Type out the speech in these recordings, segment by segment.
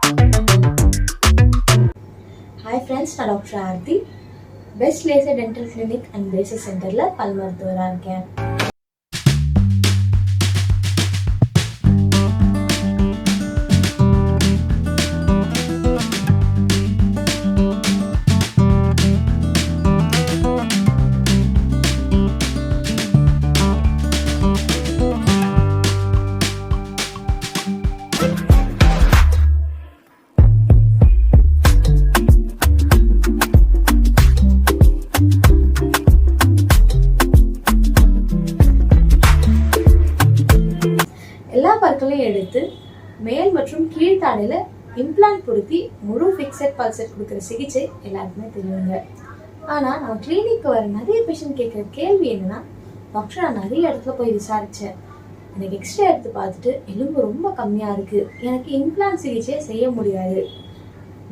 Hi friends, நான் doctor Aarthi. Best laser dental clinic and faces சென்டரில் பல் மருத்துவராக இருக்கேன். எல்லா பற்களையும் எடுத்து மேல் மற்றும் கீழ்த்தாடையில இம்ப்ளான்ட் பொருத்தி முழு ஃபிக்ஸட் பல்செட் கொடுக்குற சிகிச்சை எல்லாருக்குமே தெரியுங்க. ஆனா நான் கிளினிக்கு வர நிறைய பேஷண்ட் கேட்குற கேள்வி என்னன்னா, டாக்டர் நான் நிறைய இடத்துல போய் விசாரிச்சேன், எனக்கு எக்ஸ்ரே எடுத்து பார்த்துட்டு எலும்பு ரொம்ப கம்மியா இருக்கு, எனக்கு இம்ப்ளான்ட் சிகிச்சையை செய்ய முடியாது,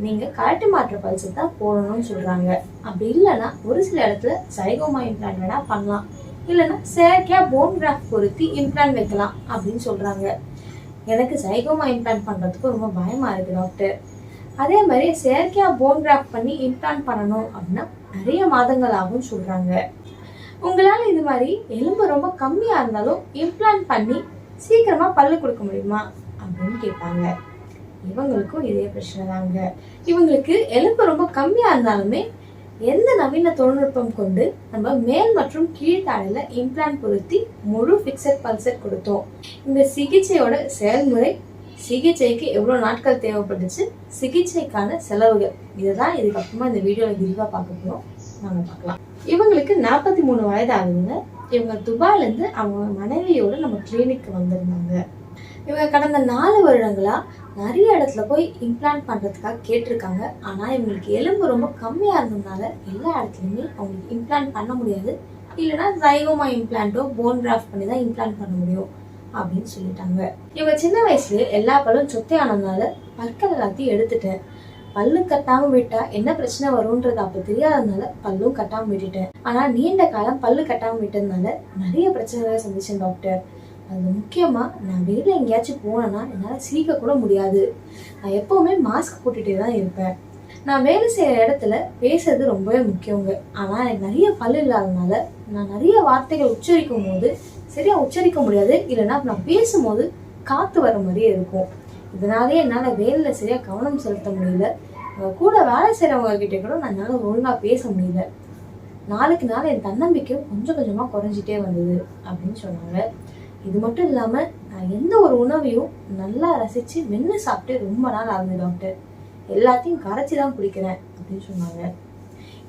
நீங்க கழட்டு மாற்ற பல்செட் தான் போடணும்னு சொல்றாங்க. அப்படி இல்லைன்னா ஒரு சில இடத்துல சைகோமா இம்ப்ளான்ட் வேணா பண்ணலாம், இல்லைன்னா செயற்கையா போன் கிராஃப்ட் பொருத்தி இம்ப்ளான்ட் வைக்கலாம் அப்படின்னு சொல்றாங்க. எனக்கு சைகோமா இம்ப்ளான்ட் பண்றதுக்கு ரொம்ப பயமா இருக்கு டாக்டர். அதே மாதிரி செயற்கையா போன் கிராஃப்ட் பண்ணி இம்ப்ளான்ட் பண்ணணும் அப்படின்னா நிறைய மாதங்கள் ஆகும் சொல்றாங்க. உங்களால இது மாதிரி எலும்பு ரொம்ப கம்மியா இருந்தாலும் இம்ப்ளான்ட் பண்ணி சீக்கிரமா பல்லு கொடுக்க முடியுமா அப்படின்னு கேட்பாங்க. இவங்களுக்கும் இதே பிரச்சனை தாங்க. இவங்களுக்கு எலும்பு ரொம்ப கம்மியா இருந்தாலுமே எந்த நவீன தொழில்நுட்பம் கொண்டு நம்ம மேல் மற்றும் கீழ்த்தாடையில இம்ப்ளான்ட் பொருத்தி முழு ஃபிக்ஸட் பல்செட் கொடுத்தோம். இந்த சிகிச்சையோட செயல்முறை, சிகிச்சைக்கு எவ்வளவு நாட்கள் தேவைப்பட்டுச்சு, சிகிச்சைக்கான செலவுகள், இதுதான் இதுக்கப்புறமா இந்த வீடியோல விரிவா பார்க்க போறோம். நாங்க பார்க்கலாம். இவங்களுக்கு 43 வயது ஆகுதுங்க. இவங்க துபாயில இருந்து அவங்க மனைவியோட நம்ம கிளினிக்கு வந்திருந்தாங்க. இவங்க கடந்த 4 வருடங்களா நிறைய இடத்துல போய் இம்ப்ளான்ட் பண்றதுக்காக கேட்டிருக்காங்க. ஆனா இவங்களுக்கு எலும்பு ரொம்ப கம்மியா இருந்ததுனால எல்லா இடத்துலயுமே அவங்களுக்கு இம்ப்ளான்ட் பண்ண முடியாது, இல்லைன்னா சைகோமா இம்ப்ளான்ட்டோ போன் கிராஃப்ட் பண்ணி தான் இம்ப்ளான்ட் பண்ண முடியும் அப்படின்னு சொல்லிட்டாங்க. இவங்க சின்ன வயசுலயே எல்லா பல்லும் சொத்தையானதுனால பற்கள் எல்லாத்தையும் எடுத்துட்டேன், பல்லு கட்டாம விட்டா என்ன பிரச்சனை வரும்ன்றது அப்ப தெரியாததுனால பல்லும் கட்டாம விட்டுட்டேன். ஆனா நீண்ட காலம் பல்லு கட்டாம விட்டதுனால நிறைய பிரச்சனைகளை சந்திச்சேன் டாக்டர். அது முக்கியமா நான் வெளியில எங்கேயாச்சும் போனேன்னா என்னால் சிரிக்க கூட முடியாது, நான் எப்பவுமே மாஸ்க் போட்டுட்டே தான் இருப்பேன், நான் வேலை செய்யற இடத்துல பேசுறது ரொம்பவே முக்கியங்க. ஆனா எனக்கு நிறைய பல்லு இல்லாததுனால நான் நிறைய வார்த்தைகள் உச்சரிக்கும் போது சரியா உச்சரிக்க முடியாது, இல்லைன்னா நான் பேசும்போது காத்து வர மாதிரியே இருக்கும். இதனாலே என்னால வேலையில சரியா கவனம் செலுத்த முடியல, கூட வேலை செய்யறவங்க கிட்ட கூட நான் என்னால ஒழுங்கா பேச முடியல, நாளுக்கு நாள் என் தன்னம்பிக்கை கொஞ்சம் கொஞ்சமா குறைஞ்சிட்டே வந்தது அப்படின்னு சொன்னாங்க. இது மட்டும் இல்லாம நான் எந்த ஒரு உணவையும் நல்லா ரசிச்சு மென்று சாப்பிட்டு ரொம்ப நாள் ஆகுது டாக்டர், எல்லாத்தையும் கரைச்சி தான் குடிக்கிறேன் அப்படின்னு சொன்னாங்க.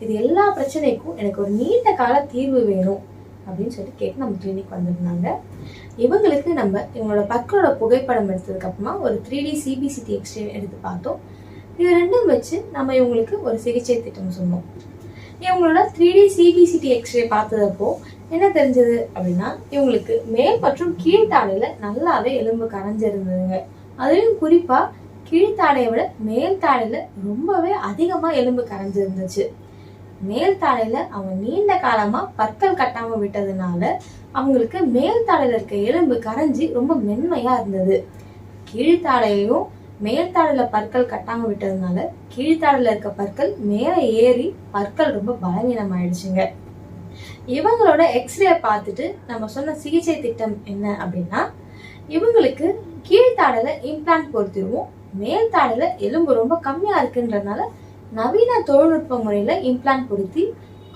இது எல்லா பிரச்சனைக்கும் எனக்கு ஒரு நீண்ட கால தீர்வு வேணும் அப்படின்னு சொல்லிட்டு கேட்டு நம்ம கிளினிக் வந்திருந்தாங்க. இவங்களுக்கு நம்ம இவங்களோட பற்களோட புகைப்படம் எடுத்ததுக்கு அப்புறமா ஒரு 3D CBCT எக்ஸ்ரே எடுத்து பார்த்தோம். இது ரெண்டும் வச்சு நம்ம இவங்களுக்கு ஒரு சிகிச்சை திட்டம் சொன்னோம். இவங்களோட 3D CBCT எக்ஸ்ரே பார்த்ததப்போ என்ன தெரிஞ்சது அப்படின்னா, இவங்களுக்கு மேல் மற்றும் கீழ்த்தாடையில நல்லாவே எலும்பு கரைஞ்சிருந்ததுங்க. அதுலயும் குறிப்பா கீழ்த்தாடையை விட மேல் தாடையில ரொம்பவே அதிகமா எலும்பு கரைஞ்சிருந்துச்சு. மேல் தாடையில அவங்க நீண்ட காலமா பற்கள் கட்டாம விட்டதுனால அவங்களுக்கு மேல் தாடையில இருக்க எலும்பு கரைஞ்சி ரொம்ப மென்மையா இருந்தது. கீழ்த்தாடையிலும் மேல்தாடையில பற்கள் கட்டாம விட்டதுனால கீழ்த்தாடையில இருக்க பற்கள் மேல ஏறி பற்கள் ரொம்ப பலவீனம் ஆயிடுச்சுங்க. இவங்களோட எக்ஸ்ரே பார்த்துட்டு நம்ம சொன்ன சிகிச்சை திட்டம் என்ன அப்படின்னா, இவங்களுக்கு கீழ்த்தாடையில இம்ப்ளான்ட் பொருத்திடுவோம், மேல் தாடையில எலும்பு ரொம்ப கம்மியா இருக்குன்றதுனால நவீன தொழில்நுட்ப முறையில இம்ப்ளான்ட் பொருத்தி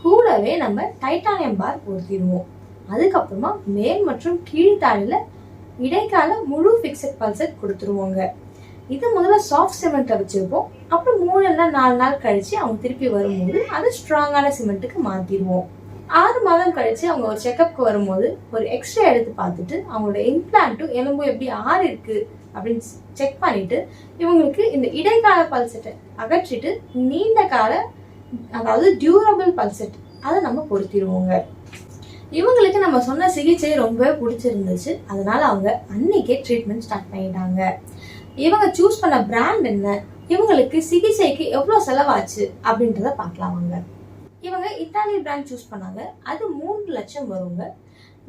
கூடவே நம்ம டைட்டானியம் பார் பொருத்திடுவோம். அதுக்கப்புறமா மேல் மற்றும் கீழ்த்தாடையில இடைக்கால முழு ஃபிக்ஸட் பல்செட் கொடுத்துருவோங்க. இது முதல்ல சாஃப்ட் சிமெண்ட்ல வச்சிருப்போம், அப்புறம் 3 இல்ல 4 நாள் கழிச்சு அவங்க திருப்பி வரும்போது அது ஸ்ட்ராங்கான சிமெண்ட்டுக்கு மாத்திடுவோம். 6 மாதம் கழிச்சு அவங்க ஒரு செக்அப்க்கு வரும்போது ஒரு எக்ஸ்ரே எடுத்து பார்த்துட்டு அவங்களோட இம்ப்ளான்ட்டும் எலும்பும் எப்படி ஆறு இருக்கு அப்படின்னு செக் பண்ணிட்டு இவங்களுக்கு இந்த இடைக்கால பல்செட்டை அகற்றிட்டு நீண்ட கால, அதாவது டியூரபிள் பல்செட், அதை நம்ம பொருத்திடுவோங்க. இவங்களுக்கு நம்ம சொன்ன சிகிச்சை ரொம்பவே பிடிச்சிருந்துச்சு, அதனால அவங்க அன்னைக்கே ட்ரீட்மெண்ட் ஸ்டார்ட் பண்ணிட்டாங்க. இவங்க சூஸ் பண்ண பிராண்ட் என்ன, இவங்களுக்கு சிகிச்சைக்கு எவ்வளவு செலவாச்சு அப்படின்றத பார்க்கலாம் வாங்க. இவங்க இத்தாலி பிராண்ட் சூஸ் பண்ணாங்க, அது 3 லட்சம் வருங்க.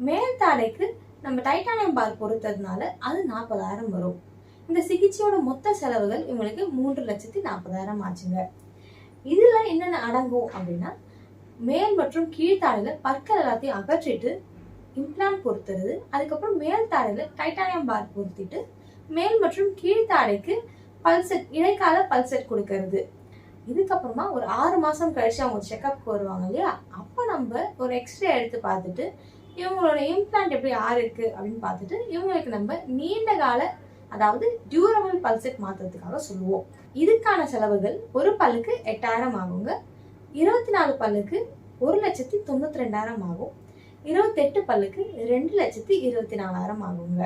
மேல் தாடைக்கு நம்ம டைட்டானியம் பார் பொறுத்ததுனால அது 40,000 வரும். இந்த சிகிச்சையோட மொத்த செலவுகள் இவங்களுக்கு 3,40,000 ஆச்சுங்க. இதுல என்னென்ன அடங்கும் அப்படின்னா, மேல் மற்றும் கீழ்த்தாடையில பற்கள் எல்லாத்தையும் அகற்றிட்டு இம்ப்ளான்ட் பொருத்துறது, அதுக்கப்புறம் மேல் தாடையில டைட்டானியம் பார் பொருத்திட்டு மேல் மற்றும் கீழ்த்தாடைக்கு பல்செட் இடைக்கால பல்செட் கொடுக்கறது. இதுக்கப்புறமா ஒரு 6 மாசம் கழிச்சு அவங்க செக்அப் வருவாங்க இல்லையா, அப்ப நம்ம ஒரு எக்ஸ்ரே எடுத்து பார்த்துட்டு இவங்களோட இம்ப்ளான்ட் எப்படி இருக்கு அப்படின்னு பார்த்துட்டு இவங்களுக்கு நம்ம நீண்ட கால அதாவது டியூரபிள் பல்செட் மாத்துறதுக்காக சொல்லுவோம். இதுக்கான செலவுகள் ஒரு பல்லுக்கு 8,000 ஆகுங்க, 24 பல்லுக்கு 1,92,000 ஆகும், 28 பல்லுக்கு 2,24,000 ஆகுங்க.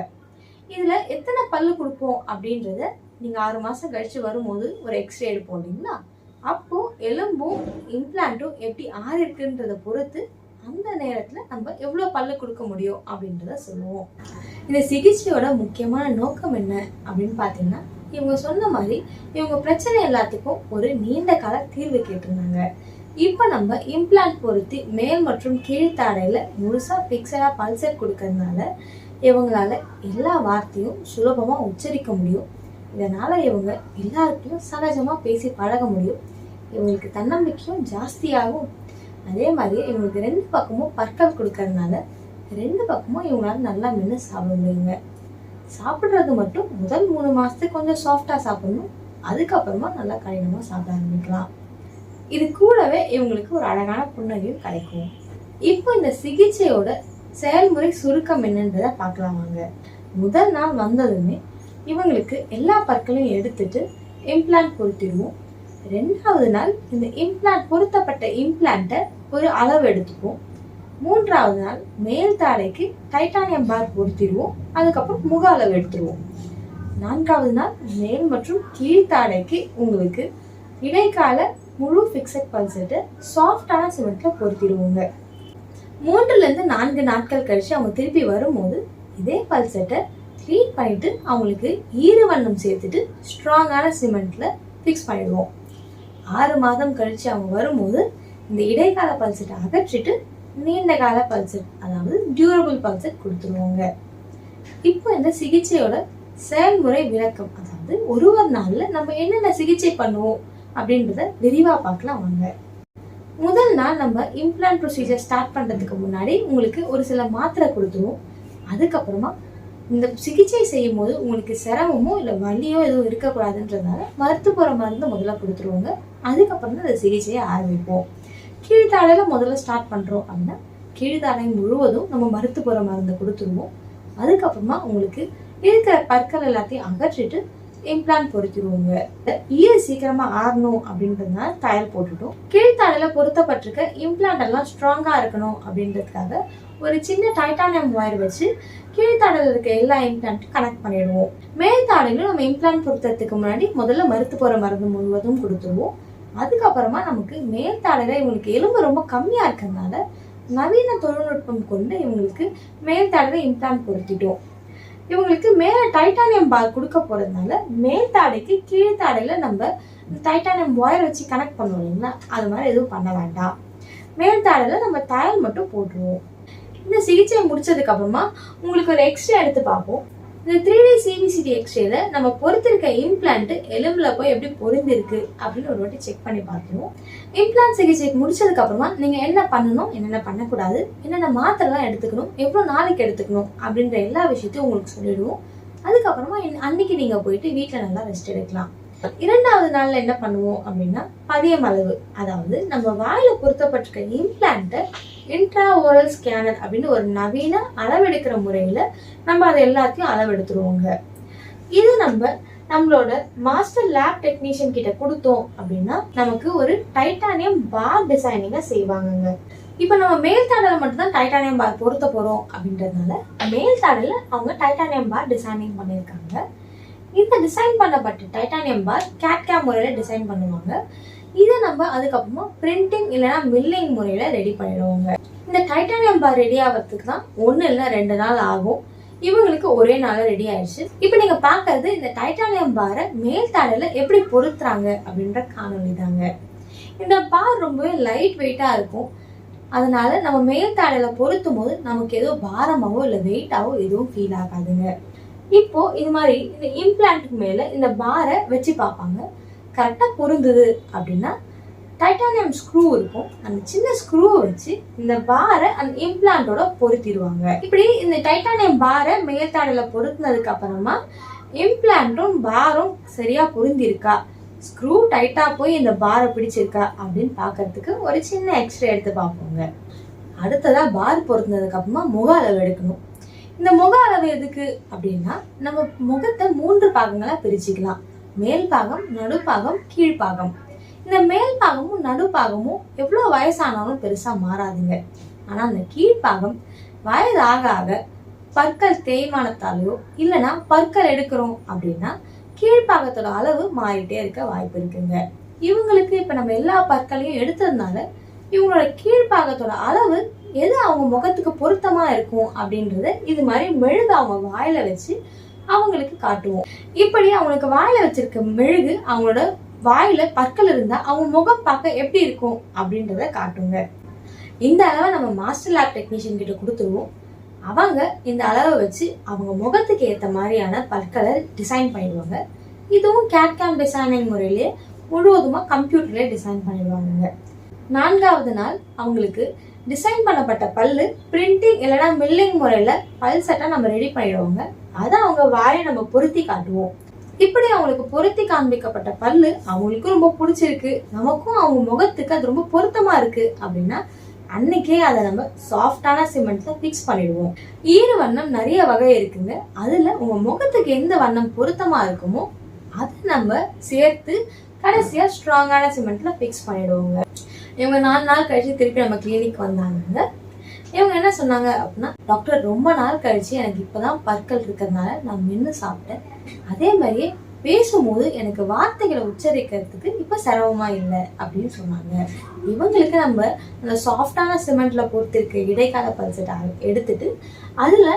இதுல எத்தனை பல்லு கொடுப்போம் அப்படின்றத நீங்க 6 மாசம் கழிச்சு வரும்போது ஒரு எக்ஸ்ரே எடுப்போம் இல்லைங்களா, அப்போ எலும்பும் இம்ப்ளான்ட்டும் எப்படி இருக்குன்றத பொறுத்து அந்த நேரத்துல நம்ம எவ்வளவு பல்லு கொடுக்க முடியும் அப்படின்றத சொல்லுவோம். இந்த சிகிச்சையோட முக்கியமான நோக்கம் என்ன அப்படின்னு பாத்தீங்கன்னா, இவங்க சொன்ன மாதிரி இவங்க பிரச்சனை எல்லாத்துக்கும் ஒரு நீண்ட கால தீர்வு கேட்டிருந்தாங்க. இப்ப நம்ம இம்ப்ளான்ட் பொருத்தி மேல் மற்றும் கீழ்த்தாடையில முழுசா பிக்சடா பல்செட் கொடுக்கறதுனால இவங்களால எல்லா வார்த்தையும் சுலபமா உச்சரிக்க முடியும். இதனால இவங்க எல்லாருக்கும் சகஜமா பேசி பழக முடியும். இவங்களுக்கு தன்னம்பிக்கையும் ஜாஸ்தியாகும். அதே மாதிரி இவங்களுக்கு 2 பக்கமும் பற்கள் கொடுக்கறதுனால 2 பக்கமும் இவங்களால நல்லா மென்று சாப்பிட முடியுங்க. சாப்பிட்றது மட்டும் முதல் 3 மாசத்துக்கு கொஞ்சம் சாஃப்டா சாப்பிடணும், அதுக்கப்புறமா நல்லா கடினமா சாப்பிட ஆரம்பிக்கலாம். இது கூடவே இவங்களுக்கு ஒரு அழகான புன்னகையும் கிடைக்கும். இப்போ இந்த சிகிச்சையோட செயல்முறை சுருக்கம் என்னன்றத பார்க்கலாம் வாங்க. முதல் நாள் வந்ததுமே இவங்களுக்கு எல்லா பற்களையும் எடுத்துட்டு இம்ப்ளான்ட் பொருத்திடுவோம். 2வது நாள் இந்த இம்ப்ளான்ட் பொருத்தப்பட்ட இம்ப்ளான்ட்டை ஒரு அளவு எடுத்துப்போம். 3வது நாள் மேல் தாடைக்கு டைட்டானியம் பார் பொருத்திடுவோம், அதுக்கப்புறம் முக அளவு எடுத்துருவோம். 4வது நாள் மேல் மற்றும் கீழ்த்தாடைக்கு உங்களுக்கு இடைக்கால முழு பிக்சட் பல்செட்டை சாஃப்டான சிமெண்ட்ல பொருத்திடுவோங்க. 3-4 நாட்கள் கழிச்சு அவங்க திருப்பி வரும்போது இதே பல்செட்டை க்ளீன் பண்ணிட்டு அவங்களுக்கு ஈரவண்ணம் சேர்த்துட்டு ஸ்ட்ராங்கான சிமெண்ட்ல ஃபிக்ஸ் பண்ணிடுவோம். 6 மாதம் கழிச்சு அவங்க வரும்போது இந்த இடைக்கால பல்செட்டை அகற்றிட்டு நீண்ட கால பல்செட் அதாவது டியூரபிள் பல்செட் கொடுத்துருவோங்க. இப்போ இந்த சிகிச்சையோட செயல்முறை விளக்கம், அதாவது ஒரு நாள்ல நம்ம என்னென்ன சிகிச்சை பண்ணுவோம் அப்படின்றத விரிவா பார்க்கலாம் வாங்க. முதல் நாள் நம்ம இம்ப்ளான்ட் ப்ரொசீஜர் ஸ்டார்ட் பண்றதுக்கு முன்னாடி உங்களுக்கு ஒரு சில மாத்திரை கொடுத்துருவோம். அதுக்கப்புறமா இந்த சிகிச்சை செய்யும் போது உங்களுக்கு சிரமமோ இல்லை வலியோ எதுவும் இருக்கக்கூடாதுன்றதுனால மருத்துவ மருந்து முதல்ல கொடுத்துருவோங்க. அதுக்கப்புறம் தான் இந்த சிகிச்சையை ஆரம்பிப்போம். கீழ்த்தாடையில முதல்ல ஸ்டார்ட் பண்றோம் அப்படின்னா கீழ்த்தாடை முழுவதும் நம்ம மருத்துவ மருந்து கொடுத்துருவோம். அதுக்கப்புறமா உங்களுக்கு இருக்கிற பற்கள் எல்லாத்தையும் அகற்றிட்டு இம்ப்ளான்ட் பொருத்திடுவோங்க. ஈர் சீக்கிரமா ஆறணும் அப்படின்றதுனால தையல் போட்டுட்டோம். கீழ்த்தாடையில பொருத்தப்பட்டிருக்க இம்ப்ளான்ட் எல்லாம் ஸ்ட்ராங்கா இருக்கணும் அப்படின்றதுக்காக ஒரு சின்ன டைட்டானியம் ஒயர் வச்சு கீழ்த்தாடையில இருக்க எல்லா இம்ப்ளான்ட்டும் கனெக்ட் பண்ணிடுவோம். மேல் தாடையிலும் நம்ம இம்ப்ளான்ட் பொருத்தத்துக்கு முன்னாடி முதல்ல மருத்துவ மருந்து முழுவதும் கொடுத்துருவோம். அதுக்கப்புறமா நமக்கு மேல் தாடையில இவங்களுக்கு எலும்பு ரொம்ப கம்மியா இருக்கிறதுனால நவீன தொழில்நுட்பம் கொண்டு இவங்களுக்கு மேல் தாடையில இம்ப்ளான்ட் பொருத்திட்டோம். இவங்களுக்கு மேல டைட்டானியம் பார் கொடுக்க போறதுனால மேல் தாடைக்கு கீழ்த்தாடையில நம்ம டைட்டானியம் ஒயர் வச்சு கனெக்ட் பண்ணுவோம் இல்லைங்களா, அது மாதிரி எதுவும் பண்ண வேண்டாம். மேல் தாடையில நம்ம தையல் மட்டும் போட்டுருவோம். இந்த சிகிச்சை முடிச்சதுக்கு அப்புறமா உங்களுக்கு ஒரு எக்ஸ்ரே எடுத்து பார்ப்போம். இந்த 3D CBCT எக்ஸ்ரேல நம்ம பொறுத்திருக்க இம்ப்ளான்ட் எலும்புல போய் எப்படி பொருந்திருக்கு அப்படின்னு ஒரு வாட்டி செக் பண்ணி பார்த்துருவோம். இம்ப்ளான்ட் சிகிச்சை முடிச்சதுக்கு அப்புறமா நீங்க என்ன பண்ணணும், என்னென்ன பண்ணக்கூடாது, என்னென்ன மாத்திரைலாம் எடுத்துக்கணும், எவ்வளவு நாளைக்கு எடுத்துக்கணும் அப்படின்ற எல்லா விஷயத்தையும் உங்களுக்கு சொல்லிடுவோம். அதுக்கப்புறமா அன்னைக்கு நீங்க போயிட்டு வீட்டுல நல்லா ரெஸ்ட் எடுக்கலாம். 2வது நாள்ல என்ன பண்ணுவோம் அப்படின்னா பதியம் அளவு, அதாவது நம்ம வாயில பொருத்தப்பட்டிருக்க இம்ப்ளான்ட்டை இன்ட்ரா ஓரல் ஸ்கேனர் அப்படின்னு ஒரு நவீன அளவெடுக்கிற முறையில நம்ம அதை எல்லாத்தையும் அளவெடுத்துருவோங்க. இது நம்மளோட மாஸ்டர் லேப் டெக்னீஷியன் கிட்ட கொடுத்தோம் அப்படின்னா நமக்கு ஒரு டைட்டானியம் பார் டிசைனிங்க செய்வாங்க. இப்ப நம்ம மேல் தாடையில மட்டும்தான் டைட்டானியம் பார் பொருத்த போறோம் அப்படின்றதுனால மேல் தாடையில அவங்க டைட்டானியம் பார் டிசைனிங் பண்ணியிருக்காங்க. இந்த டிசைன் பண்ணப்பட்ட டைட்டானியம் பார் கேட்கேம் முறையில டிசைன் பண்ணுவாங்க. இதை நம்ம அதுக்கப்புறமா பிரிண்டிங் இல்லைன்னா மில்லிங் முறையில ரெடி பண்ணிடுவாங்க. இந்த டைட்டானியம் பார் ரெடி ஆகிறதுக்கு தான் 1 இல்ல 2 நாள் ஆகும். இவங்களுக்கு ஒரே நாள் ரெடி ஆயிடுச்சு. இப்ப நீங்க பாக்குறது இந்த டைட்டானியம் பாரை மேல் தாடையில எப்படி பொருத்துறாங்க அப்படின்ற காணொலி தாங்க. இந்த பார் ரொம்பவே லைட் வெயிட்டா இருக்கும். அதனால நம்ம மேல் தாடையில பொருத்தும் போது நமக்கு ஏதோ பாரமாவோ இல்ல வெயிட்டாவோ எதுவும் ஃபீல் ஆகாதுங்க. இப்போ இது மாதிரி இந்த இம்ப்ளான்ட்டுக்கு மேல இந்த பாரை வச்சு பார்ப்பாங்க. கரெக்டா பொருந்துது அப்படின்னா டைட்டானியம் ஸ்க்ரூ இருக்கும். அந்த சின்ன ஸ்க்ரூவை வச்சு இந்த பாரை அந்த இம்ப்ளான்ட்டோட பொருத்திடுவாங்க. இப்படி இந்த டைட்டானியம் பாரை மேல்தாடையில பொருத்தினதுக்கு அப்புறமா இம்ப்ளான்ட்டும் பாரும் சரியா பொருந்திருக்கா, ஸ்க்ரூ டைட்டா போய் இந்த பாரை பிடிச்சிருக்கா அப்படின்னு பாக்குறதுக்கு ஒரு சின்ன எக்ஸ்ரே எடுத்து பார்ப்போங்க. அடுத்ததா பார் பொருத்தினதுக்கு அப்புறமா முக அளவு எடுக்கணும். இந்த முக அளவு எதுக்கு அப்படின்னா நம்ம முகத்தை 3 பாகங்களா பிரிச்சுக்கலாம். மேல் பாகம், நடுப்பாகம், கீழ்ப்பாகம். இந்த மேல் பாகமும் நடுப்பாகமும் எவ்வளவு வயசானாலும் பெருசா மாறாதுங்க. ஆனா அந்த கீழ்ப்பாகம் வயது ஆக ஆக பற்கள் தேய்மானத்தாலேயோ இல்லைன்னா பற்கள் எடுக்கிறோம் அப்படின்னா கீழ்ப்பாகத்தோட அளவு மாறிட்டே இருக்க வாய்ப்பு இருக்குங்க. இவங்களுக்கு இப்ப நம்ம எல்லா பற்களையும் எடுத்ததுனால இவங்களோட கீழ்ப்பாகத்தோட அளவு எது அவங்க முகத்துக்கு பொருத்தமா இருக்கும் அப்படின்றத இது மாதிரி மெழுகு அவங்க வாயில வச்சு அவங்களுக்கு காட்டுவோம். இப்படி அவங்களுக்கு வாயில வச்சிருக்க மெழுகு அவங்களோட வாயில பற்கள் இருந்தா அவங்க முகம் பார்க்க எப்படி இருக்கும் அப்படின்றத காட்டுங்க. இந்த அளவை நம்ம மாஸ்டர் லேப் டெக்னீஷியன் கிட்ட கொடுத்துருவோம். அவங்க இந்த அளவை வச்சு அவங்க முகத்துக்கு ஏற்ற மாதிரியான பற்களை டிசைன் பண்ணிடுவாங்க. இதுவும் கேட்காம் டிசைனிங் முறையிலேயே முழுவதுமா கம்ப்யூட்டர்லேயே டிசைன் பண்ணிடுவாங்க. 4வது நாள் அவங்களுக்கு டிசைன் பண்ணப்பட்ட பல்லு பிரிண்டிங் இல்லைன்னா மில்லிங் முறையில பல் செட்டா நம்ம ரெடி பண்ணிடுவாங்க. அதை அவங்க வாயை நம்ம பொருத்தி காட்டுவோம். இப்படி அவங்களுக்கு பொருத்தி காண்பிக்கப்பட்ட பல்லு அவங்களுக்கும் ரொம்ப பிடிச்சிருக்கு, நமக்கும் அவங்க முகத்துக்கு அது ரொம்ப பொருத்தமா இருக்கு அப்படின்னா அன்னைக்கே அதை நம்ம சாஃப்டான சிமெண்ட்ல பிக்ஸ் பண்ணிடுவோம். ஈர வண்ணம் நிறைய வகை இருக்குங்க. அதுல உங்க முகத்துக்கு எந்த வண்ணம் பொருத்தமா இருக்குமோ அதை நம்ம சேர்த்து கடைசியா ஸ்ட்ராங்கான சிமெண்ட்ல பிக்ஸ் பண்ணிடுவோங்க. இவங்க 4 நாள் கழிச்சு திருப்பி நம்ம கிளினிக் வந்தாங்க. இவங்க என்ன சொன்னாங்க அப்படின்னா, டாக்டர் ரொம்ப நாள் கழிச்சு எனக்கு இப்பதான் பற்கள் இருக்கிறதுனால நான் மென்னு சாப்பிட்டேன். அதே மாதிரியே பேசும்போது எனக்கு வார்த்தைகளை உச்சரிக்கிறதுக்கு இப்ப சிரமமா இல்லை அப்படின்னு சொன்னாங்க. இவங்களுக்கு நம்ம அந்த சாஃப்டான சிமெண்ட்ல பொறுத்திருக்க இடைக்கால பல் செட் எடுத்துட்டு அதுல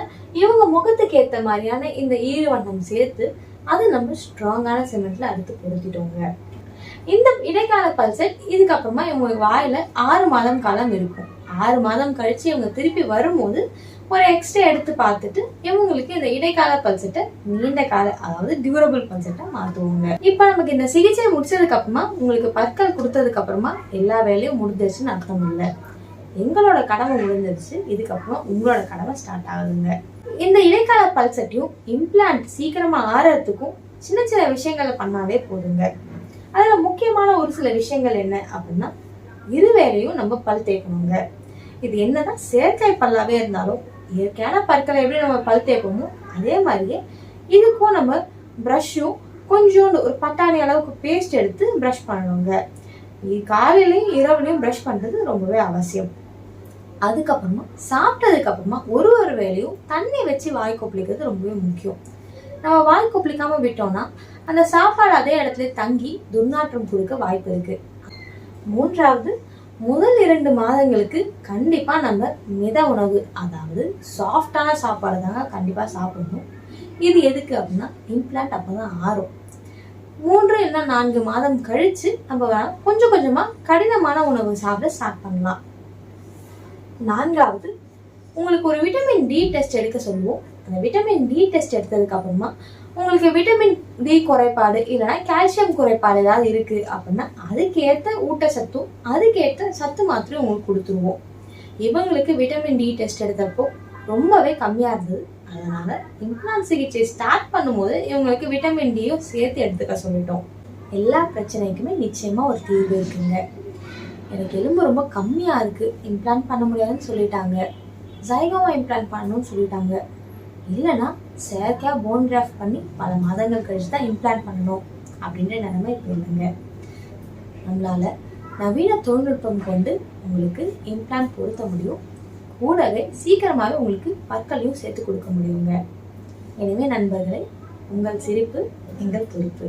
இவங்க முகத்துக்கு ஏற்ற மாதிரியான இந்த ஈர வண்ணம் சேர்த்து அது நம்ம ஸ்ட்ராங்கான சிமெண்ட்ல அடுத்து பொருத்திட்டோங்க. இந்த இடைக்கால பல் செட் இதுக்கப்புறமா இவங்க வாயில 6 மாதம் காலம் இருக்கும். 6 மாதம் கழிச்சு இவங்க திருப்பி வரும்போது ஒரு எக்ஸ்ட்ரா எடுத்து பார்த்துட்டு இவங்களுக்கு இந்த இடைக்கால பல் செட்டை நீண்ட கால அதாவது டியூரபிள் பல் செட்டை மாத்துவாங்க. இப்ப நமக்கு இந்த சிகிச்சை முடிச்சதுக்கு அப்புறமா உங்களுக்கு பற்கள் கொடுத்ததுக்கு அப்புறமா எல்லா வேலையும் முடிஞ்சிருச்சுன்னு அர்த்தம் இல்லை. எங்களோட கடமை முடிஞ்சிருச்சு, இதுக்கப்புறம் உங்களோட கடமை ஸ்டார்ட் ஆகுதுங்க. இந்த இடைக்கால பல் செட்டையும் இம்ப்ளான்ட் சீக்கிரமா ஆறதுக்கும் சின்ன சின்ன விஷயங்களை பண்ணாலே போதுங்க. அதுல முக்கியமான ஒரு சில விஷயங்கள் என்ன அப்படின்னா, இருவேளையும் நம்ம பல் தேய்க்கணுங்க. இது என்னன்னா செயற்கை பல்லாவே இருந்தாலும் இயற்கையான பற்களை எப்படி நம்ம பல் தேய்ப்போமோ அதே மாதிரியே இதுக்கும் நம்ம ப்ரஷ்ஷும் கொஞ்சோண்டு ஒரு பட்டாணி அளவுக்கு பேஸ்ட் எடுத்து ப்ரஷ் பண்ணணுங்க. காலையிலையும் இரவுலையும் ப்ரஷ் பண்றது ரொம்பவே அவசியம். அதுக்கப்புறமா சாப்பிட்டதுக்கு அப்புறமா ஒரு வேளையும் தண்ணி வச்சு வாய் கொப்பளிக்கிறது ரொம்பவே முக்கியம். நம்ம வாய் கொப்பளிக்காம விட்டோம்னா அந்த சாப்பாடு அதே இடத்துல தங்கி துர்நாற்றம் கொடுக்க வாய்ப்பு இருக்கு. 3வது, முதல் 2 மாதங்களுக்கு கண்டிப்பா நம்ம மித உணவு அதாவது சாஃப்டான சாப்பாடு தாங்க கண்டிப்பா சாப்பிடணும். இது எதுக்கு அப்படின்னா இம்ப்ளான்ட் அப்பதான் ஆறும். 3 இல்லைன்னா 4 மாதம் கழிச்சு நம்ம கொஞ்சம் கொஞ்சமா கடினமான உணவு சாப்பிட ஸ்டார்ட் பண்ணலாம். 4வது, உங்களுக்கு ஒரு விட்டமின் டி டெஸ்ட் எடுக்க சொல்லுவோம். அந்த விட்டமின் டி டெஸ்ட் எடுத்ததுக்கு அப்புறமா உங்களுக்கு விட்டமின் டி குறைபாடு இல்லைன்னா கால்சியம் குறைபாடு ஏதாவது இருக்கு அப்படின்னா அதுக்கேற்ற ஊட்டச்சத்தும் அதுக்கேற்ற சத்து மாத்திரையும் உங்களுக்கு கொடுத்துருவோம். இவங்களுக்கு விட்டமின் டி டெஸ்ட் எடுத்தப்போ ரொம்பவே கம்மியா இருந்தது. அதனால இம்ப்ளான்ட் சிகிச்சை ஸ்டார்ட் பண்ணும்போது இவங்களுக்கு விட்டமின் டியும் சேர்த்து எடுத்துக்க சொல்லிட்டோம். எல்லா பிரச்சனைக்குமே நிச்சயமா ஒரு தீர்வு இருக்குங்க. எனக்கு எலும்பு ரொம்ப கம்மியா இருக்கு, இம்ப்ளான்ட் பண்ண முடியாதுன்னு சொல்லிட்டாங்க, ஜைகோமா இம்ப்ளான்ட் பண்ணணும்னு சொல்லிட்டாங்க, இல்லைன்னா செயற்கையா போன் கிராஃப்ட் பண்ணி பல மாதங்கள் கழிச்சு தான் இம்ப்ளான்ட் பண்ணணும் அப்படின்ற நிலைமை இப்போ இல்லைங்க. நம்மளால நவீன தொழில்நுட்பம் கொண்டு உங்களுக்கு இம்ப்ளான்ட் பொருத்த முடியும். கூடவே சீக்கிரமாகவே உங்களுக்கு பற்களையும் சேர்த்து கொடுக்க முடியுங்க. எனவே நண்பர்களே, உங்கள் சிரிப்பு எங்கள் பொறுப்பு.